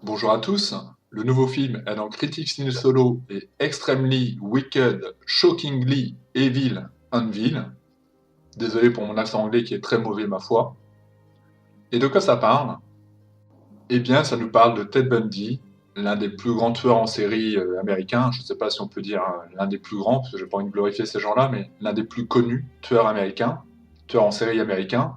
Bonjour à tous. Le nouveau film est dans Critics Ciné Solo et Extremely Wicked, Shockingly Evil Unveil. Désolé pour mon accent anglais qui est très mauvais, ma foi. Et de quoi ça parle? Eh bien, ça nous parle de Ted Bundy, l'un des plus grands tueurs en série américains. Je ne sais pas si on peut dire l'un des plus grands, parce que j'ai pas envie de glorifier ces gens-là, mais l'un des plus connus tueurs américains, tueurs en série américains.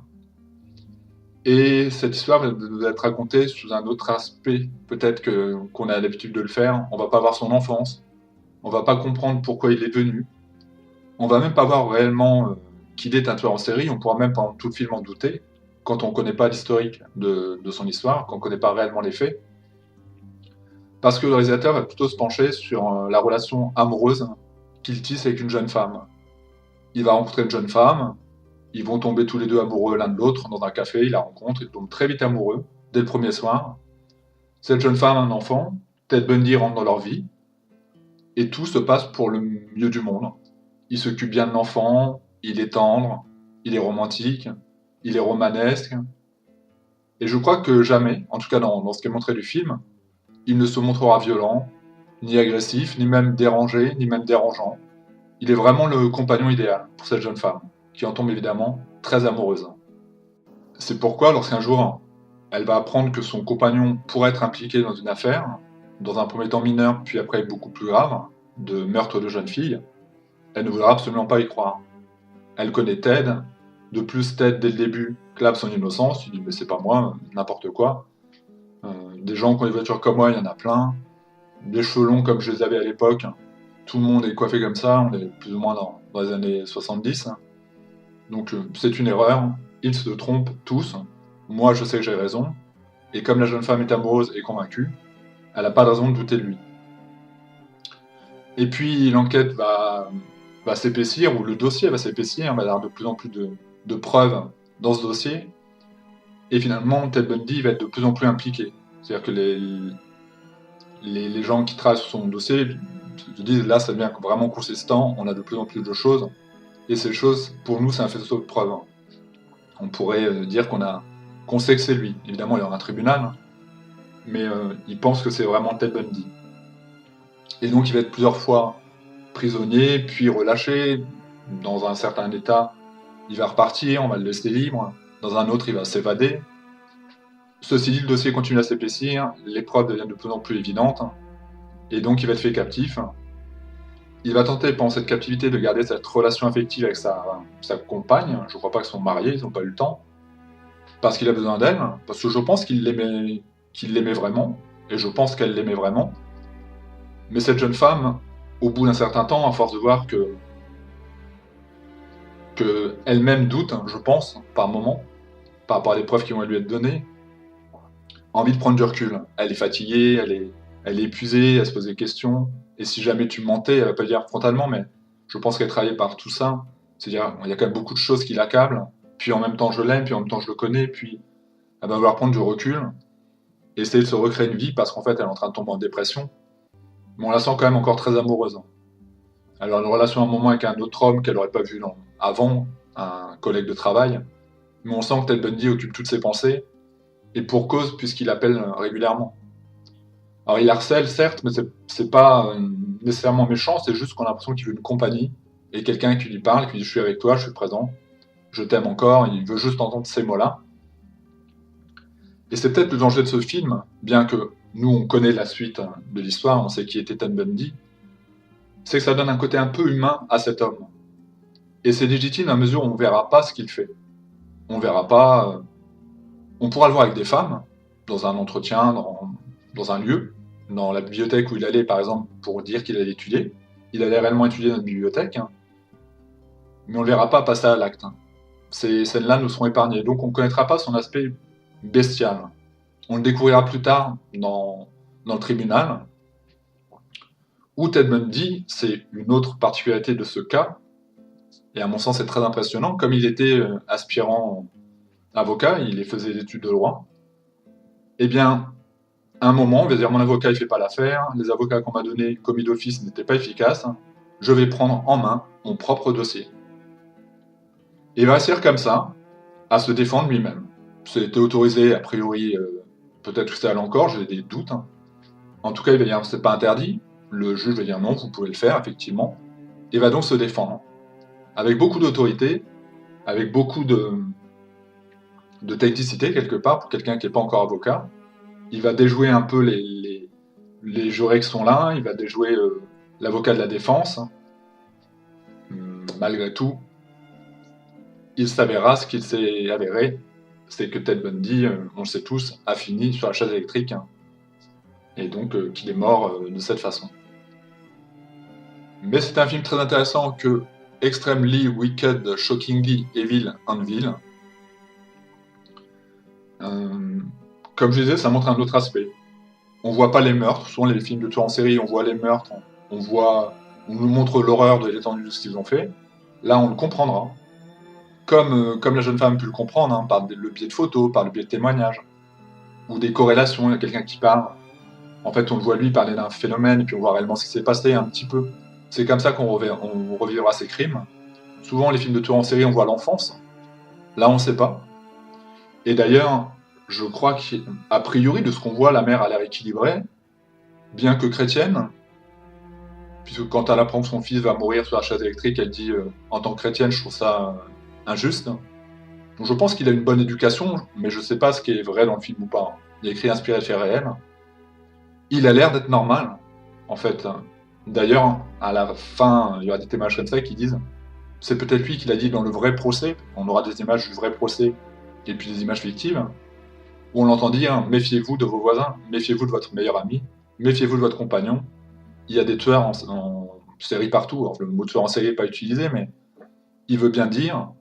Et cette histoire va nous être racontée sous un autre aspect, peut-être qu'on a l'habitude de le faire. On va pas voir son enfance, on va pas comprendre pourquoi il est venu, on va même pas voir réellement qu'il est un tueur en série, on pourra même pendant tout le film en douter, quand on connaît pas l'historique de son histoire, quand on connaît pas réellement les faits, parce que le réalisateur va plutôt se pencher sur la relation amoureuse qu'il tisse avec une jeune femme. Il va rencontrer une jeune femme, ils vont tomber tous les deux amoureux l'un de l'autre dans un café, ils la rencontrent, ils tombent très vite amoureux, dès le premier soir. Cette jeune femme a un enfant, Ted Bundy rentre dans leur vie, et tout se passe pour le mieux du monde. Il s'occupe bien de l'enfant, il est tendre, il est romantique, il est romanesque, et je crois que jamais, en tout cas dans ce qui est montré du film, il ne se montrera violent, ni agressif, ni même dérangé, ni même dérangeant. Il est vraiment le compagnon idéal pour cette jeune femme, qui en tombe évidemment très amoureuse. C'est pourquoi, lorsqu'un jour, elle va apprendre que son compagnon pourrait être impliqué dans une affaire, dans un premier temps mineur, puis après beaucoup plus grave, de meurtre de jeune fille, elle ne voudra absolument pas y croire. Elle connaît Ted, de plus Ted, dès le début, clame son innocence, il dit mais c'est pas moi, n'importe quoi. Des gens qui ont des voitures comme moi, il y en a plein. Des cheveux longs comme je les avais à l'époque, tout le monde est coiffé comme ça, on est plus ou moins dans les années 70. Donc c'est une erreur, ils se trompent tous, moi je sais que j'ai raison, et comme la jeune femme est amoureuse et convaincue, elle n'a pas de raison de douter de lui. Et puis l'enquête va s'épaissir, ou le dossier va s'épaissir, il va y avoir de plus en plus de preuves dans ce dossier, et finalement Ted Bundy va être de plus en plus impliqué. C'est-à-dire que les gens qui travaillent sur son dossier se disent là ça devient vraiment consistant, on a de plus en plus de choses, et ces choses, pour nous, c'est un faisceau de preuves. On pourrait dire qu'on sait que c'est lui. Évidemment, il y aura un tribunal, mais il pense que c'est vraiment Ted Bundy. Et donc, il va être plusieurs fois prisonnier, puis relâché. Dans un certain état, il va repartir, on va le laisser libre. Dans un autre, il va s'évader. Ceci dit, le dossier continue à s'épaissir, les preuves deviennent de plus en plus évidentes, et donc il va être fait captif. Il va tenter pendant cette captivité de garder cette relation affective avec sa compagne. Je ne crois pas qu'ils sont mariés, ils n'ont pas eu le temps. Parce qu'il a besoin d'elle, parce que je pense qu'il l'aimait vraiment, et je pense qu'elle l'aimait vraiment. Mais cette jeune femme, au bout d'un certain temps, à force de voir que elle-même doute, je pense, par moment, par rapport à des preuves qui vont lui être données, a envie de prendre du recul. Elle est fatiguée, elle est épuisée, elle se pose des questions, et si jamais tu mentais, elle va pas le dire frontalement, mais je pense qu'elle travaillait par tout ça. C'est-à-dire, il y a quand même beaucoup de choses qui l'accablent, puis en même temps je l'aime, puis en même temps je le connais, puis elle va vouloir prendre du recul, et essayer de se recréer une vie, parce qu'en fait elle est en train de tomber en dépression. Mais on la sent quand même encore très amoureuse. Elle a une relation à un moment avec un autre homme qu'elle n'aurait pas vu avant, un collègue de travail, mais on sent que Ted Bundy occupe toutes ses pensées, et pour cause, puisqu'il appelle régulièrement. Alors il harcèle, certes, mais c'est pas nécessairement méchant, c'est juste qu'on a l'impression qu'il veut une compagnie, et quelqu'un qui lui parle, qui lui dit je suis avec toi, je suis présent, je t'aime encore, il veut juste entendre ces mots-là. Et c'est peut-être le danger de ce film, bien que nous on connaît la suite de l'histoire, on sait qui était Ted Bundy, c'est que ça donne un côté un peu humain à cet homme. Et c'est légitime à mesure où on verra pas ce qu'il fait. On verra pas. On pourra le voir avec des femmes, dans un entretien, dans un lieu, dans la bibliothèque où il allait, par exemple, pour dire qu'il allait étudier. Il allait réellement étudier notre bibliothèque, hein, mais on ne le verra pas passer à l'acte. Hein. Ces scènes-là nous seront épargnées. Donc on ne connaîtra pas son aspect bestial. On le découvrira plus tard dans le tribunal, où Ted Bundy, c'est une autre particularité de ce cas, et à mon sens c'est très impressionnant, comme il était aspirant avocat, il faisait des études de droit, eh bien, à un moment, on va dire mon avocat il fait pas l'affaire, les avocats qu'on m'a donnés commis d'office n'étaient pas efficaces, je vais prendre en main mon propre dossier. Et il va réussir comme ça à se défendre lui-même. C'était autorisé a priori Peut-être que c'est à l'encore, j'ai des doutes, hein. En tout cas, il va dire c'est pas interdit. Le juge va dire non, vous pouvez le faire, effectivement. Et va donc se défendre. Avec beaucoup d'autorité, avec beaucoup de technicité, quelque part, pour quelqu'un qui n'est pas encore avocat. Il va déjouer un peu les jurés qui sont là, il va déjouer l'avocat de la défense. Malgré tout, il s'avérera ce qu'il s'est avéré, c'est que Ted Bundy, on le sait tous, a fini sur la chaise électrique, hein, et donc qu'il est mort de cette façon. Mais c'est un film très intéressant que Extremely Wicked, Shockingly Evil, Anvil. Comme je disais, ça montre un autre aspect. On voit pas les meurtres, souvent les films de tueurs en série, on voit les meurtres, on nous montre l'horreur de l'étendue de ce qu'ils ont fait. Là, on le comprendra. Comme la jeune femme a pu le comprendre, hein, par le biais de photos, par le biais de témoignages, ou des corrélations, il y a quelqu'un qui parle. En fait, on le voit lui parler d'un phénomène, et puis on voit réellement ce qui s'est passé un petit peu. C'est comme ça qu'on revivra ces crimes. Souvent, les films de tueurs en série, on voit l'enfance. Là, on ne sait pas. Et d'ailleurs, je crois qu'a priori, de ce qu'on voit, la mère a l'air équilibrée, bien que chrétienne, puisque quand elle apprend que son fils va mourir sur la chaise électrique, elle dit en tant que chrétienne, je trouve ça injuste. Donc je pense qu'il a une bonne éducation, mais je ne sais pas ce qui est vrai dans le film ou pas. Il est écrit inspiré de faits réels. Il a l'air d'être normal, en fait. D'ailleurs, à la fin, il y aura des témoignages comme ça qui disent c'est peut-être lui qui l'a dit dans le vrai procès. On aura des images du vrai procès et puis des images fictives où on l'entend dire méfiez-vous de vos voisins, méfiez-vous de votre meilleur ami, méfiez-vous de votre compagnon. Il y a des tueurs en série partout. Alors, le mot tueur en série n'est pas utilisé, mais il veut bien dire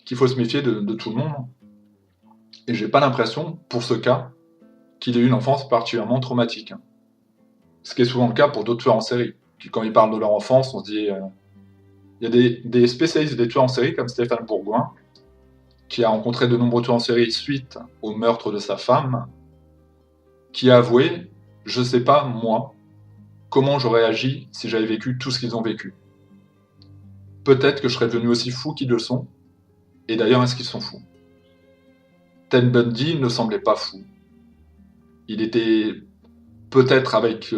qu'il faut se méfier de tout le monde. Et j'ai pas l'impression, pour ce cas, qu'il ait eu une enfance particulièrement traumatique. Ce qui est souvent le cas pour d'autres tueurs en série, qui quand ils parlent de leur enfance, on se dit... Il y a des spécialistes des tueurs en série, comme Stéphane Bourgoin, qui a rencontré de nombreux tueurs en série suite au meurtre de sa femme, qui a avoué « Je sais pas, moi, comment j'aurais agi si j'avais vécu tout ce qu'ils ont vécu. Peut-être que je serais devenu aussi fou qu'ils le sont, et d'ailleurs, est-ce qu'ils sont fous ?» Ted Bundy ne semblait pas fou. Il était peut-être avec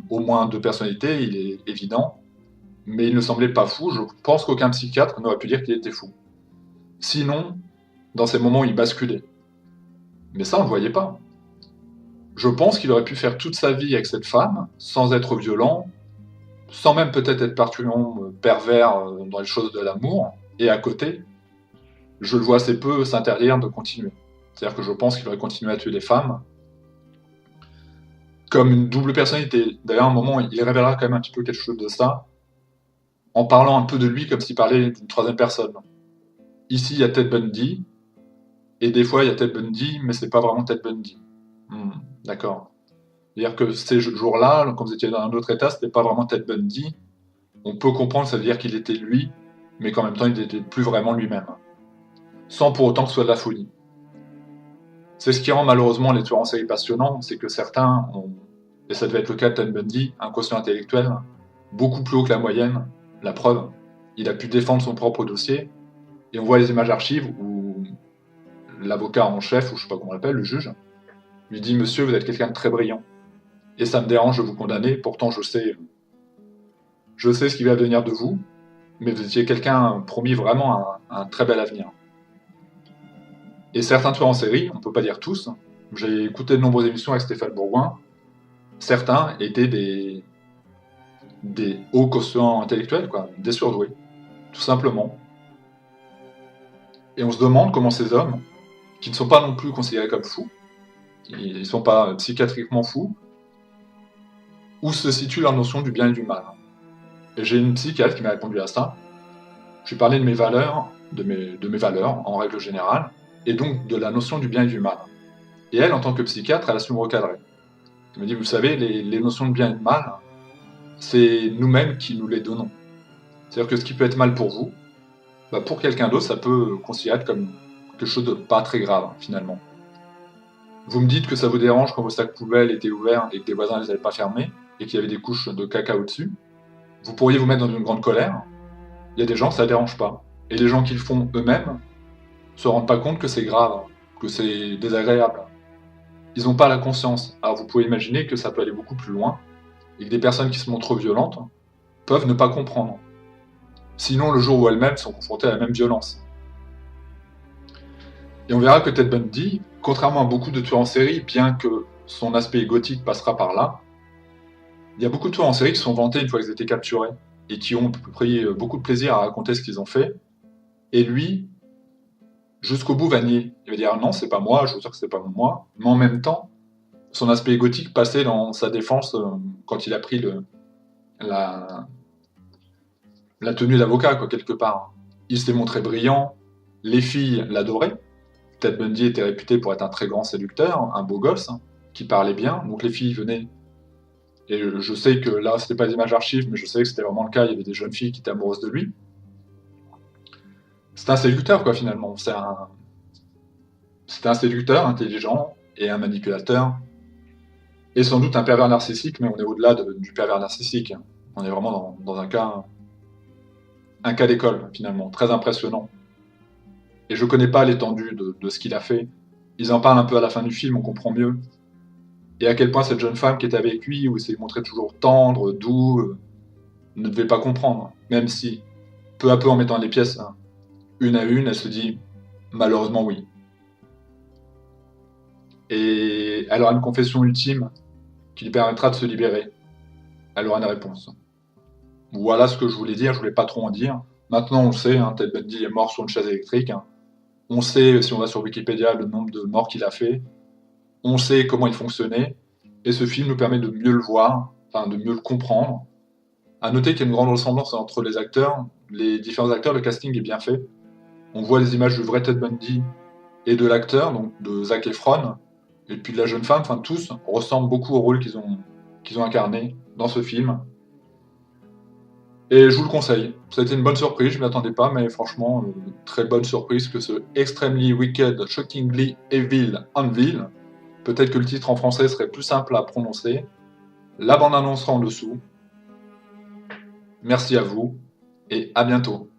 au moins 2 personnalités, il est évident, mais il ne semblait pas fou. Je pense qu'aucun psychiatre n'aurait pu dire qu'il était fou. Sinon, dans ces moments où il basculait. Mais ça, on ne le voyait pas. Je pense qu'il aurait pu faire toute sa vie avec cette femme, sans être violent, sans même peut-être être particulièrement pervers dans les choses de l'amour, et à côté, je le vois assez peu s'interdire de continuer. C'est-à-dire que je pense qu'il aurait continué à tuer des femmes, comme une double personnalité. D'ailleurs, à un moment, il révélera quand même un petit peu quelque chose de ça, en parlant un peu de lui comme s'il parlait d'une troisième personne. Ici, il y a Ted Bundy, et des fois, il y a Ted Bundy, mais c'est pas vraiment Ted Bundy. D'accord. C'est-à-dire que ces jours-là, quand vous étiez dans un autre état, c'était pas vraiment Ted Bundy. On peut comprendre, ça veut dire qu'il était lui, mais qu'en même temps, il n'était plus vraiment lui-même. Sans pour autant que ce soit de la folie. C'est ce qui rend malheureusement les tueurs en série passionnants, c'est que certains ont, et ça devait être le cas de Ted Bundy, un quotient intellectuel beaucoup plus haut que la moyenne. La preuve, il a pu défendre son propre dossier, et on voit les images archives où l'avocat en chef, ou je sais pas comment on l'appelle, le juge, lui dit « Monsieur, vous êtes quelqu'un de très brillant, et ça me dérange de vous condamner, pourtant je sais ce qui va devenir de vous, mais vous étiez quelqu'un promis vraiment un très bel avenir. » Et certains tueurs en série, on ne peut pas dire tous, j'ai écouté de nombreuses émissions avec Stéphane Bourgoin, certains étaient des hauts quotients intellectuels, quoi, des surdoués, tout simplement. Et on se demande comment ces hommes, qui ne sont pas non plus considérés comme fous, ils ne sont pas psychiatriquement fous, où se situe leur notion du bien et du mal. Et j'ai une psychiatre qui m'a répondu à ça. Je lui parlais de mes valeurs, de mes valeurs en règle générale, et donc de la notion du bien et du mal. Et elle, en tant que psychiatre, elle a su me recadrer. Elle me dit, vous savez, les notions de bien et de mal, c'est nous-mêmes qui nous les donnons. C'est-à-dire que ce qui peut être mal pour vous, pour quelqu'un d'autre, ça peut considérer comme quelque chose de pas très grave, finalement. Vous me dites que ça vous dérange quand vos sacs poubelles étaient ouverts et que des voisins ne les avaient pas fermés, et qu'il y avait des couches de caca au-dessus. Vous pourriez vous mettre dans une grande colère. Il y a des gens, ça ne dérange pas. Et les gens qui le font eux-mêmes se rendent pas compte que c'est grave, que c'est désagréable. ils n'ont pas la conscience. Alors vous pouvez imaginer que ça peut aller beaucoup plus loin, et que des personnes qui se montrent violentes peuvent ne pas comprendre. Sinon, le jour où elles-mêmes sont confrontées à la même violence. Et on verra que Ted Bundy, contrairement à beaucoup de tueurs en série, bien que son aspect gothique passera par là, il y a beaucoup de tueurs en série qui sont vantés une fois qu'ils étaient capturés, et qui ont pris beaucoup de plaisir à raconter ce qu'ils ont fait. Et lui, jusqu'au bout, va nier. Il va dire non, c'est pas moi, je vous jure que c'est pas moi. Mais en même temps, son aspect gothique passait dans sa défense quand il a pris la, la tenue d'avocat, quoi, quelque part. Il s'est montré brillant, les filles l'adoraient. Ted Bundy était réputé pour être un très grand séducteur, un beau gosse, qui parlait bien, donc les filles venaient. Et je sais que là, c'était pas des images archives, mais je sais que c'était vraiment le cas, il y avait des jeunes filles qui étaient amoureuses de lui. C'est un séducteur, quoi, finalement. C'est un séducteur intelligent et un manipulateur. Et sans doute un pervers narcissique, mais on est au-delà du pervers narcissique. On est vraiment dans un cas d'école, finalement, très impressionnant. Et je connais pas l'étendue de ce qu'il a fait. Ils en parlent un peu à la fin du film, on comprend mieux. Et à quel point cette jeune femme qui était avec lui, où il s'est montré toujours tendre, doux, ne devait pas comprendre. Même si, peu à peu en mettant les pièces une à une, elle se dit malheureusement oui. Et elle aura une confession ultime qui lui permettra de se libérer. Elle aura une réponse. Voilà ce que je voulais dire, je voulais pas trop en dire. Maintenant on le sait, Ted Bundy est mort sur une chaise électrique. On sait, si on va sur Wikipédia, le nombre de morts qu'il a fait. On sait comment il fonctionnait. Et ce film nous permet de mieux le voir, enfin de mieux le comprendre. À noter qu'il y a une grande ressemblance entre les acteurs, les différents acteurs, le casting est bien fait. On voit les images du vrai Ted Bundy et de l'acteur, donc de Zac Efron, et puis de la jeune femme, enfin tous ressemblent beaucoup au rôle qu'ils ont incarné dans ce film. Et je vous le conseille. Ça a été une bonne surprise, je ne m'y attendais pas, mais franchement, très bonne surprise que ce Extremely Wicked, Shockingly Evil Anvil. Peut-être que le titre en français serait plus simple à prononcer. La bande-annonce sera en dessous. Merci à vous et à bientôt.